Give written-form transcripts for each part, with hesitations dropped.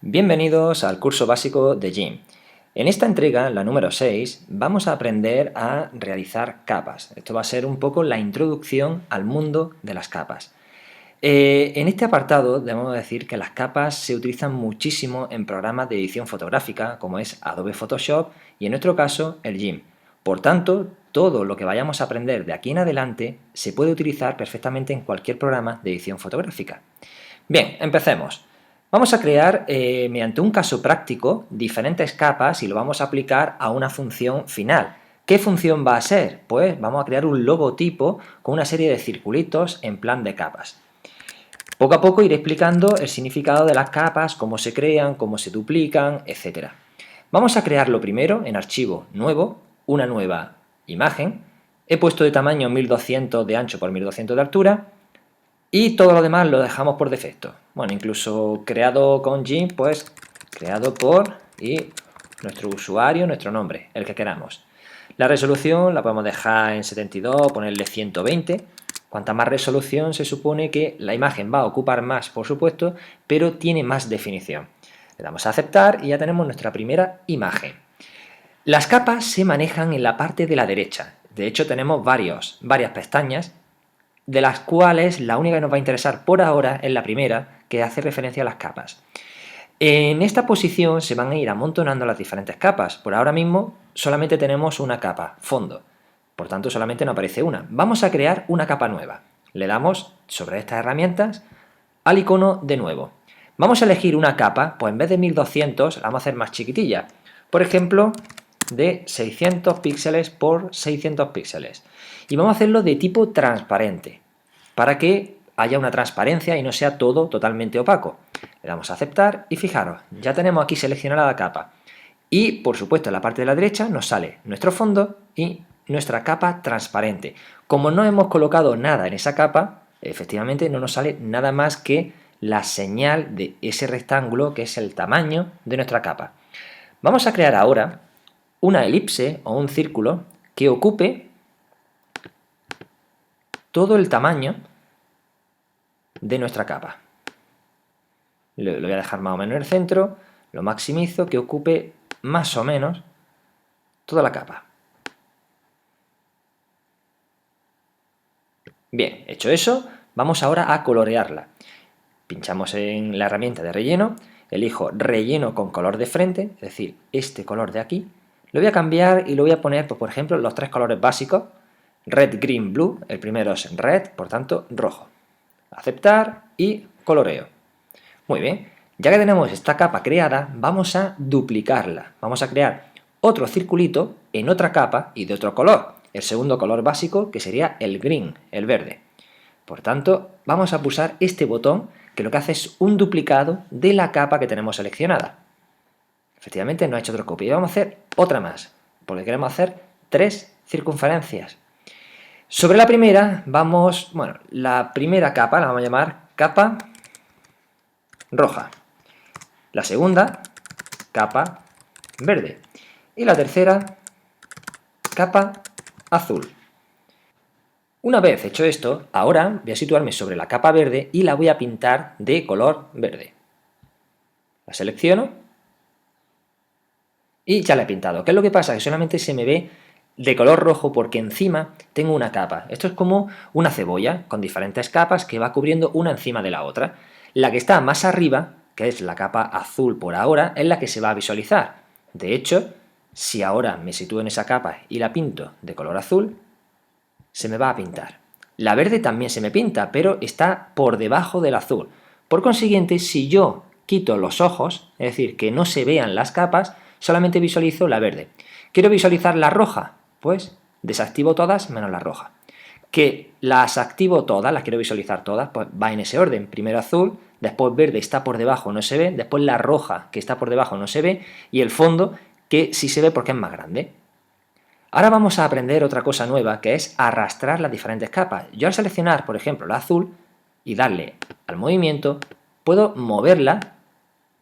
Bienvenidos al curso básico de GIMP. En esta entrega, la número 6, vamos a aprender a realizar capas. Esto va a ser un poco la introducción al mundo de las capas. En este apartado debemos decir que las capas se utilizan muchísimo en programas de edición fotográfica como es Adobe Photoshop y en nuestro caso el GIMP. Por tanto, todo lo que vayamos a aprender de aquí en adelante se puede utilizar perfectamente en cualquier programa de edición fotográfica. Bien, empecemos. Vamos a crear, mediante un caso práctico, diferentes capas y lo vamos a aplicar a una función final. ¿Qué función va a ser? Pues vamos a crear un logotipo con una serie de circulitos en plan de capas. Poco a poco iré explicando el significado de las capas, cómo se crean, cómo se duplican, etc. Vamos a crearlo primero en archivo nuevo, una nueva imagen. He puesto de tamaño 1200 de ancho por 1200 de altura. Y todo lo demás lo dejamos por defecto. Bueno, incluso creado con GIMP, pues creado por y nuestro usuario, nuestro nombre, el que queramos. La resolución la podemos dejar en 72, ponerle 120. Cuanta más resolución se supone que la imagen va a ocupar más, por supuesto, pero tiene más definición. Le damos a aceptar y ya tenemos nuestra primera imagen. Las capas se manejan en la parte de la derecha. De hecho, tenemos varias pestañas, de las cuales la única que nos va a interesar por ahora es la primera, que hace referencia a las capas. En esta posición se van a ir amontonando las diferentes capas. Por ahora mismo solamente tenemos una capa, fondo. Por tanto, solamente nos aparece una. Vamos a crear una capa nueva. Le damos sobre estas herramientas al icono de nuevo. Vamos a elegir una capa, pues en vez de 1200 la vamos a hacer más chiquitilla. Por ejemplo, de 600 píxeles por 600 píxeles. Y vamos a hacerlo de tipo transparente, para que haya una transparencia y no sea todo totalmente opaco. Le damos a aceptar y fijaros, ya tenemos aquí seleccionada la capa. Y por supuesto en la parte de la derecha nos sale nuestro fondo y nuestra capa transparente. Como no hemos colocado nada en esa capa, efectivamente no nos sale nada más que la señal de ese rectángulo que es el tamaño de nuestra capa. Vamos a crear ahora una elipse o un círculo que ocupe todo el tamaño de nuestra capa. Lo voy a dejar más o menos en el centro, lo maximizo, que ocupe más o menos toda la capa. Bien, hecho eso, vamos ahora a colorearla. Pinchamos en la herramienta de relleno, elijo relleno con color de frente, es decir, este color de aquí. Lo voy a cambiar y lo voy a poner, pues, por ejemplo, los tres colores básicos, red, green, blue. El primero es red, por tanto, rojo. Aceptar y coloreo. Muy bien, ya que tenemos esta capa creada, vamos a duplicarla. Vamos a crear otro circulito en otra capa y de otro color. El segundo color básico, que sería el green, el verde. Por tanto, vamos a pulsar este botón que lo que hace es un duplicado de la capa que tenemos seleccionada. Efectivamente, no ha hecho otra copia. Y vamos a hacer otra más, porque queremos hacer 3 circunferencias. Sobre la primera, la primera capa la vamos a llamar capa roja. La segunda, capa verde. Y la tercera, capa azul. Una vez hecho esto, ahora voy a situarme sobre la capa verde y la voy a pintar de color verde. La selecciono y ya la he pintado. ¿Qué es lo que pasa? Que solamente se me ve de color rojo porque encima tengo una capa. Esto es como una cebolla con diferentes capas que va cubriendo una encima de la otra. La que está más arriba, que es la capa azul por ahora, es la que se va a visualizar. De hecho, si ahora me sitúo en esa capa y la pinto de color azul, se me va a pintar. La verde también se me pinta, pero está por debajo del azul. Por consiguiente, si yo quito los ojos, es decir, que no se vean las capas, solamente visualizo la verde. ¿Quiero visualizar la roja? Pues desactivo todas menos la roja. Que las activo todas, las quiero visualizar todas, pues va en ese orden. Primero azul, después verde está por debajo, no se ve, después la roja que está por debajo no se ve y el fondo que sí se ve porque es más grande. Ahora vamos a aprender otra cosa nueva que es arrastrar las diferentes capas. Yo al seleccionar, por ejemplo, la azul y darle al movimiento, puedo moverla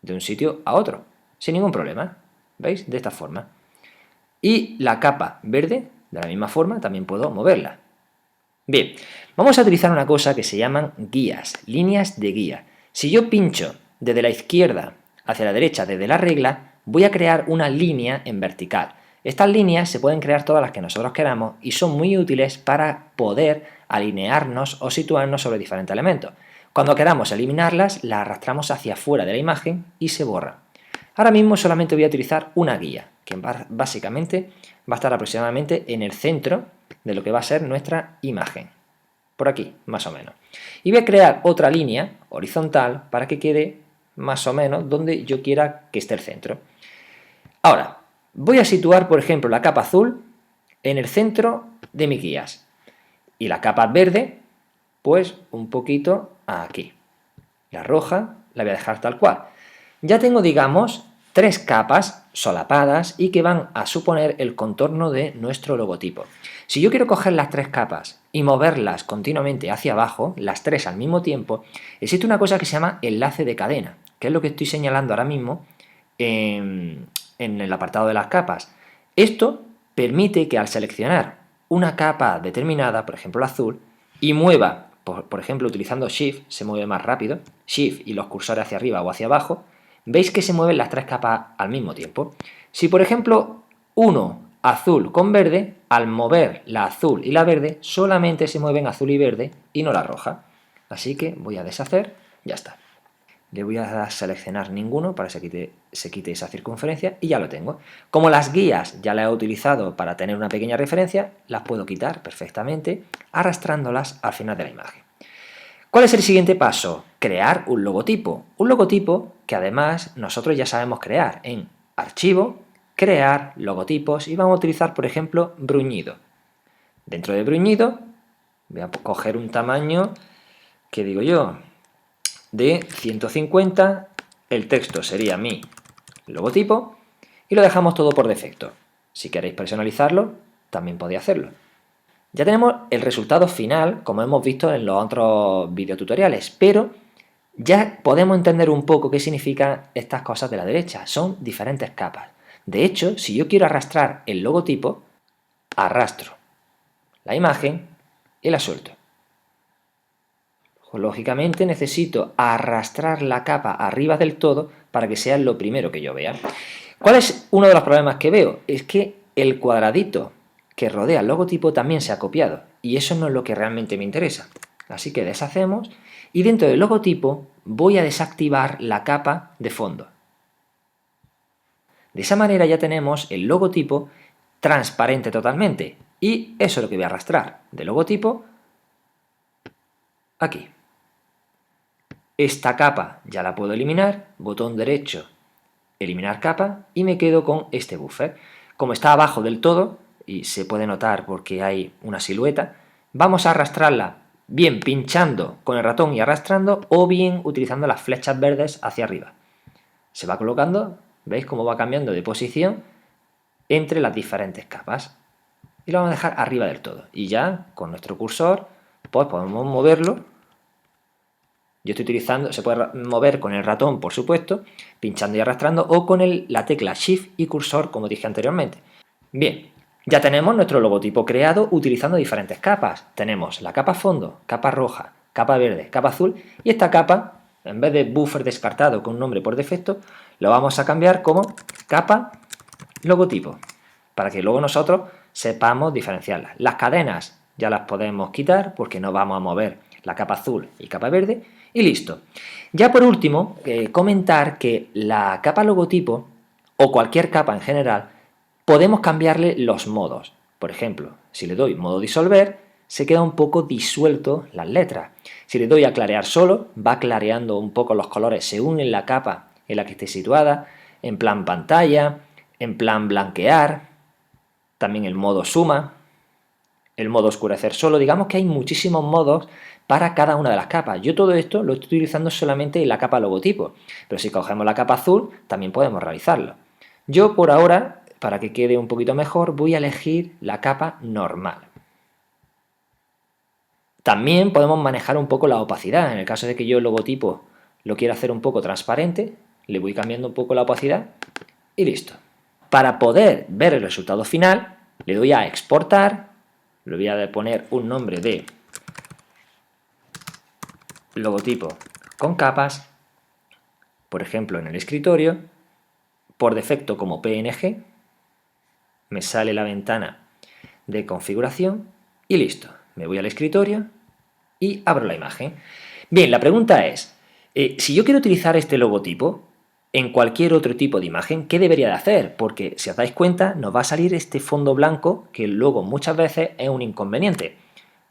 de un sitio a otro sin ningún problema. ¿Veis? De esta forma. Y la capa verde, de la misma forma, también puedo moverla. Bien, vamos a utilizar una cosa que se llaman guías, líneas de guía. Si yo pincho desde la izquierda hacia la derecha desde la regla, voy a crear una línea en vertical. Estas líneas se pueden crear todas las que nosotros queramos y son muy útiles para poder alinearnos o situarnos sobre diferentes elementos. Cuando queramos eliminarlas, las arrastramos hacia afuera de la imagen y se borran. Ahora mismo solamente voy a utilizar una guía, que básicamente va a estar aproximadamente en el centro de lo que va a ser nuestra imagen. Por aquí, más o menos. Y voy a crear otra línea horizontal para que quede más o menos donde yo quiera que esté el centro. Ahora, voy a situar, por ejemplo, la capa azul en el centro de mis guías. Y la capa verde, pues un poquito aquí. La roja la voy a dejar tal cual. Ya tengo, digamos, 3 capas solapadas y que van a suponer el contorno de nuestro logotipo. Si yo quiero coger las 3 capas y moverlas continuamente hacia abajo, las 3 al mismo tiempo, existe una cosa que se llama enlace de cadena, que es lo que estoy señalando ahora mismo en el apartado de las capas. Esto permite que al seleccionar una capa determinada, por ejemplo la azul, y mueva, por ejemplo utilizando Shift, se mueve más rápido, Shift y los cursores hacia arriba o hacia abajo, veis que se mueven las 3 capas al mismo tiempo. Si por ejemplo uno azul con verde, al mover la azul y la verde, solamente se mueven azul y verde y no la roja. Así que voy a deshacer, ya está. Le voy a seleccionar ninguno para que se quite esa circunferencia y ya lo tengo. Como las guías ya las he utilizado para tener una pequeña referencia, las puedo quitar perfectamente arrastrándolas al final de la imagen. ¿Cuál es el siguiente paso? Crear un logotipo. Un logotipo que además nosotros ya sabemos crear en Archivo, Crear, Logotipos y vamos a utilizar, por ejemplo, Bruñido. Dentro de Bruñido voy a coger un tamaño, que digo yo, de 150, el texto sería mi logotipo y lo dejamos todo por defecto. Si queréis personalizarlo, también podéis hacerlo. Ya tenemos el resultado final, como hemos visto en los otros videotutoriales, pero ya podemos entender un poco qué significan estas cosas de la derecha. Son diferentes capas. De hecho, si yo quiero arrastrar el logotipo, arrastro la imagen y la suelto. Lógicamente necesito arrastrar la capa arriba del todo para que sea lo primero que yo vea. ¿Cuál es uno de los problemas que veo? Es que el cuadradito que rodea el logotipo también se ha copiado y eso no es lo que realmente me interesa. Así que deshacemos y dentro del logotipo voy a desactivar la capa de fondo. De esa manera ya tenemos el logotipo transparente totalmente y eso es lo que voy a arrastrar del logotipo aquí. Esta capa ya la puedo eliminar, botón derecho, eliminar capa y me quedo con este buffer. Como está abajo del todo, y se puede notar porque hay una silueta, vamos a arrastrarla bien pinchando con el ratón y arrastrando o bien utilizando las flechas verdes hacia arriba. Se va colocando, veis cómo va cambiando de posición entre las diferentes capas. Y lo vamos a dejar arriba del todo. Y ya con nuestro cursor pues podemos moverlo. Yo estoy utilizando, se puede mover con el ratón, por supuesto, pinchando y arrastrando, o con la tecla Shift y cursor, como dije anteriormente. Bien, ya tenemos nuestro logotipo creado utilizando diferentes capas. Tenemos la capa fondo, capa roja, capa verde, capa azul, y esta capa, en vez de buffer descartado con un nombre por defecto, lo vamos a cambiar como capa logotipo, para que luego nosotros sepamos diferenciarlas. Las cadenas ya las podemos quitar porque no vamos a mover la capa azul y capa verde, y listo. Ya por último, comentar que la capa logotipo, o cualquier capa en general, podemos cambiarle los modos. Por ejemplo, si le doy modo disolver, se queda un poco disuelto las letras. Si le doy a clarear solo, va clareando un poco los colores según en la capa en la que esté situada, en plan pantalla, en plan blanquear, también el modo suma, el modo oscurecer solo. Digamos que hay muchísimos modos para cada una de las capas. Yo todo esto lo estoy utilizando solamente en la capa logotipo, pero si cogemos la capa azul también podemos realizarlo. Yo por ahora, para que quede un poquito mejor, voy a elegir la capa normal. También podemos manejar un poco la opacidad. En el caso de que yo el logotipo lo quiera hacer un poco transparente, le voy cambiando un poco la opacidad y listo. Para poder ver el resultado final, le doy a exportar, le voy a poner un nombre de logotipo con capas por ejemplo en el escritorio, por defecto como PNG, me sale la ventana de configuración y listo. Me voy al escritorio y abro la imagen. Bien, la pregunta es, si yo quiero utilizar este logotipo en cualquier otro tipo de imagen, ¿qué debería de hacer? Porque si os dais cuenta, nos va a salir este fondo blanco que luego muchas veces es un inconveniente.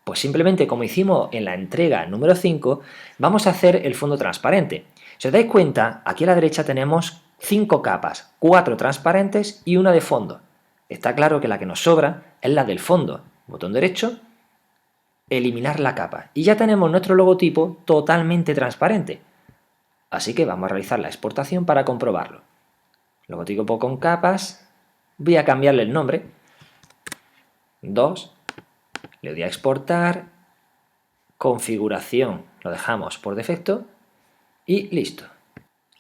Pues simplemente como hicimos en la entrega número 5, vamos a hacer el fondo transparente. Si os dais cuenta, aquí a la derecha tenemos 5 capas, 4 transparentes y una de fondo. Está claro que la que nos sobra es la del fondo. Botón derecho, eliminar la capa. Y ya tenemos nuestro logotipo totalmente transparente. Así que vamos a realizar la exportación para comprobarlo. Logotipo con capas. Voy a cambiarle el nombre. 2. Le doy a exportar. Configuración. Lo dejamos por defecto. Y listo.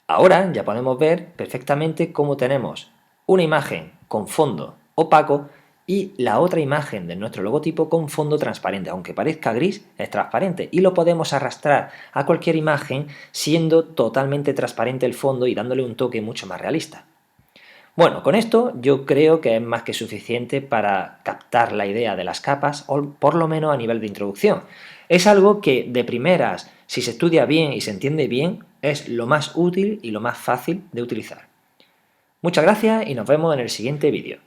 Ahora ya podemos ver perfectamente cómo tenemos una imagen con fondo opaco y la otra imagen de nuestro logotipo con fondo transparente. Aunque parezca gris, es transparente y lo podemos arrastrar a cualquier imagen siendo totalmente transparente el fondo y dándole un toque mucho más realista. Bueno, con esto yo creo que es más que suficiente para captar la idea de las capas, o por lo menos a nivel de introducción. Es algo que de primeras, si se estudia bien y se entiende bien, es lo más útil y lo más fácil de utilizar. Muchas gracias y nos vemos en el siguiente vídeo.